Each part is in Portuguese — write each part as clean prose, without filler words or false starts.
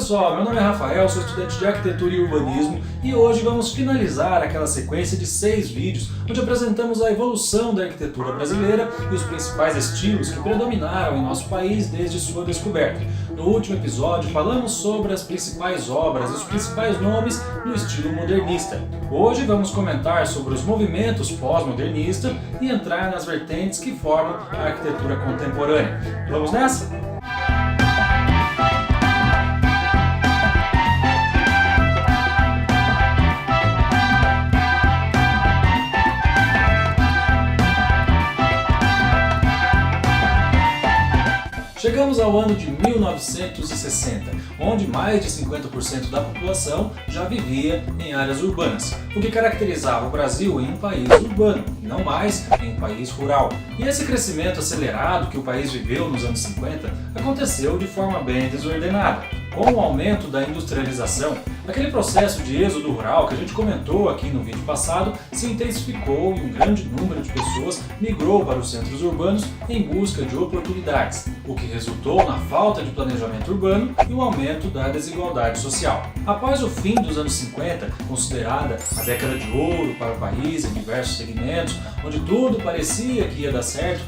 pessoal, meu nome é Rafael, sou estudante de Arquitetura e Urbanismo e hoje vamos finalizar aquela sequência de 6 vídeos onde apresentamos a evolução da arquitetura brasileira e os principais estilos que predominaram em nosso país desde sua descoberta. No último episódio falamos sobre as principais obras e os principais nomes no estilo modernista. Hoje vamos comentar sobre os movimentos pós-modernista e entrar nas vertentes que formam a arquitetura contemporânea. Vamos nessa? Chegamos ao ano de 1960, onde mais de 50% da população já vivia em áreas urbanas, o que caracterizava o Brasil em um país urbano, e não mais em um país rural. E esse crescimento acelerado que o país viveu nos anos 50 aconteceu de forma bem desordenada. Com o aumento da industrialização, aquele processo de êxodo rural que a gente comentou aqui no vídeo passado se intensificou e um grande número de pessoas migrou para os centros urbanos em busca de oportunidades, o que resultou na falta de planejamento urbano e o aumento da desigualdade social. Após o fim dos anos 50, considerada a década de ouro para o país em diversos segmentos, onde tudo parecia que ia dar certo,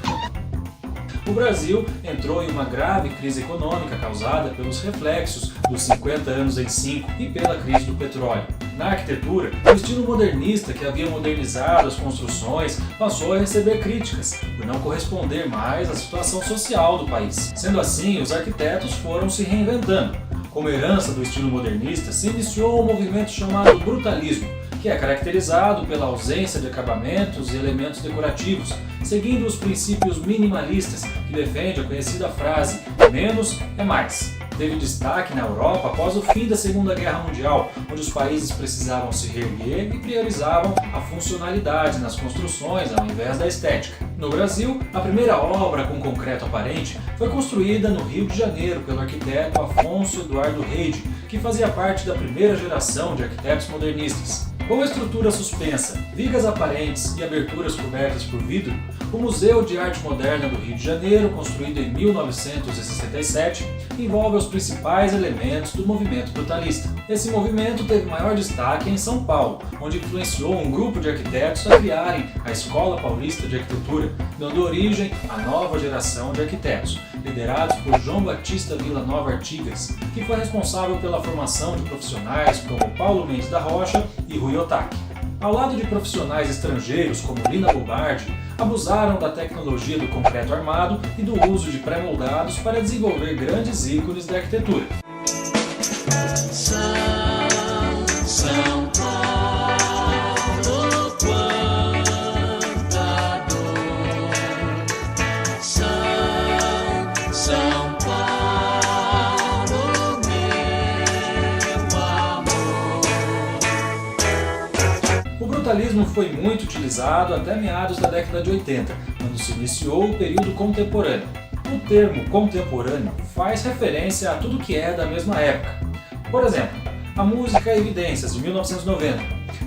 o Brasil entrou em uma grave crise econômica causada pelos reflexos dos 50 anos em 5 e pela crise do petróleo. Na arquitetura, o estilo modernista que havia modernizado as construções passou a receber críticas por não corresponder mais à situação social do país. Sendo assim, os arquitetos foram se reinventando. Como herança do estilo modernista, se iniciou um movimento chamado brutalismo, que é caracterizado pela ausência de acabamentos e elementos decorativos, seguindo os princípios minimalistas, que defende a conhecida frase "menos é mais". Teve destaque na Europa após o fim da Segunda Guerra Mundial, onde os países precisavam se reerguer e priorizavam a funcionalidade nas construções ao invés da estética. No Brasil, a primeira obra com concreto aparente foi construída no Rio de Janeiro pelo arquiteto Afonso Eduardo Reide, que fazia parte da primeira geração de arquitetos modernistas. Com estrutura suspensa, vigas aparentes e aberturas cobertas por vidro, o Museu de Arte Moderna do Rio de Janeiro, construído em 1967, envolve os principais elementos do movimento brutalista. Esse movimento teve maior destaque em São Paulo, onde influenciou um grupo de arquitetos a criarem a Escola Paulista de Arquitetura, dando origem à nova geração de arquitetos, liderados por João Batista Villanova Artigas, que foi responsável pela formação de profissionais como Paulo Mendes da Rocha e Rui Otaki. Ao lado de profissionais estrangeiros como Lina Bobardi, abusaram da tecnologia do concreto armado e do uso de pré-moldados para desenvolver grandes ícones da arquitetura. O brutalismo foi muito utilizado até meados da década de 80, quando se iniciou o período contemporâneo. O termo contemporâneo faz referência a tudo que é da mesma época. Por exemplo, a música Evidências, de 1990,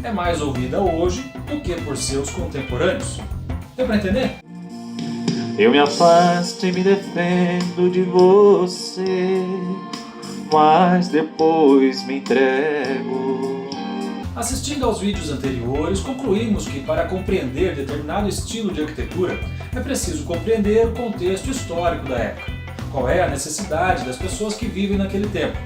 é mais ouvida hoje do que por seus contemporâneos. Deu para entender? Eu me afasto e me defendo de você, mas depois me entrego. Assistindo aos vídeos anteriores, concluímos que para compreender determinado estilo de arquitetura é preciso compreender o contexto histórico da época. Qual é a necessidade das pessoas que vivem naquele tempo?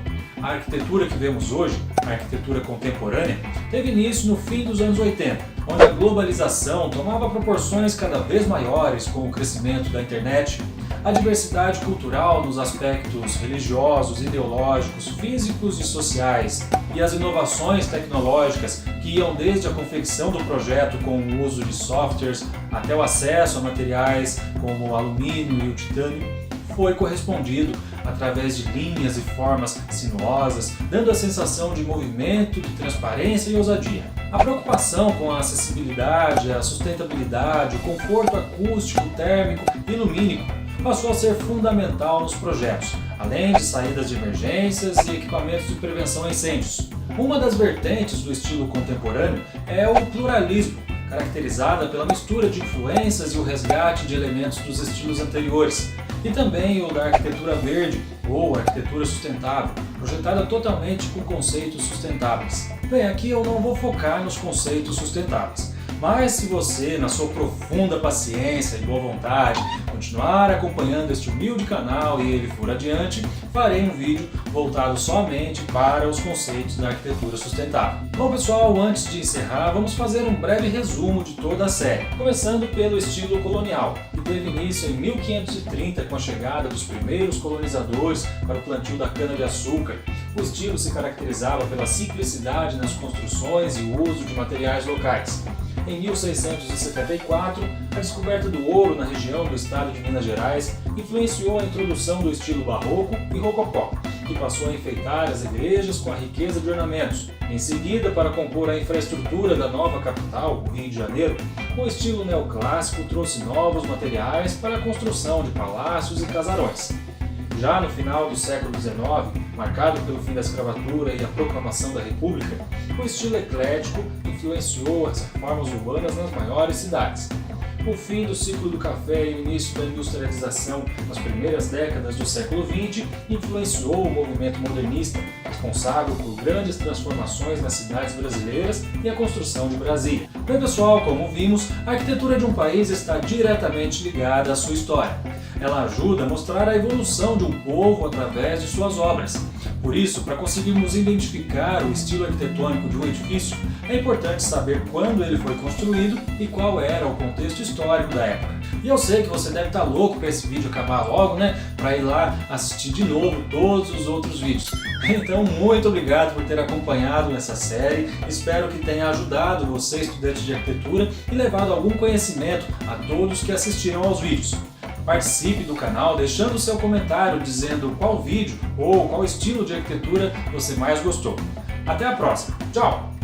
A arquitetura que vemos hoje, a arquitetura contemporânea, teve início no fim dos anos 80, onde a globalização tomava proporções cada vez maiores com o crescimento da internet, a diversidade cultural nos aspectos religiosos, ideológicos, físicos e sociais, e as inovações tecnológicas que iam desde a confecção do projeto com o uso de softwares até o acesso a materiais como o alumínio e o titânio, foi correspondido através de linhas e formas sinuosas, dando a sensação de movimento, de transparência e ousadia. A preocupação com a acessibilidade, a sustentabilidade, o conforto acústico, térmico e lumínico passou a ser fundamental nos projetos, além de saídas de emergências e equipamentos de prevenção a incêndios. Uma das vertentes do estilo contemporâneo é o pluralismo, caracterizada pela mistura de influências e o resgate de elementos dos estilos anteriores, e também o da arquitetura verde ou arquitetura sustentável, projetada totalmente com conceitos sustentáveis. Bem, aqui eu não vou focar nos conceitos sustentáveis, mas se você, na sua profunda paciência e boa vontade, continuar acompanhando este humilde canal e ele for adiante, farei um vídeo voltado somente para os conceitos da arquitetura sustentável. Bom pessoal, antes de encerrar, vamos fazer um breve resumo de toda a série, começando pelo estilo colonial, que teve início em 1530 com a chegada dos primeiros colonizadores para o plantio da cana-de-açúcar. O estilo se caracterizava pela simplicidade nas construções e o uso de materiais locais. Em 1674, a descoberta do ouro na região do estado de Minas Gerais influenciou a introdução do estilo barroco e rococó, que passou a enfeitar as igrejas com a riqueza de ornamentos. Em seguida, para compor a infraestrutura da nova capital, o Rio de Janeiro, o estilo neoclássico trouxe novos materiais para a construção de palácios e casarões. Já no final do século XIX, marcado pelo fim da escravatura e a proclamação da República, o estilo eclético influenciou as reformas urbanas nas maiores cidades. O fim do ciclo do café e o início da industrialização nas primeiras décadas do século XX influenciou o movimento modernista, responsável por grandes transformações nas cidades brasileiras e a construção de Brasília. Bem pessoal, como vimos, a arquitetura de um país está diretamente ligada à sua história. Ela ajuda a mostrar a evolução de um povo através de suas obras. Por isso, para conseguirmos identificar o estilo arquitetônico de um edifício, é importante saber quando ele foi construído e qual era o contexto histórico da época. E eu sei que você deve estar louco para esse vídeo acabar logo, né? Para ir lá assistir de novo todos os outros vídeos. Então, muito obrigado por ter acompanhado nessa série. Espero que tenha ajudado você, estudante de arquitetura, e levado algum conhecimento a todos que assistiram aos vídeos. Participe do canal deixando seu comentário dizendo qual vídeo ou qual estilo de arquitetura você mais gostou. Até a próxima. Tchau!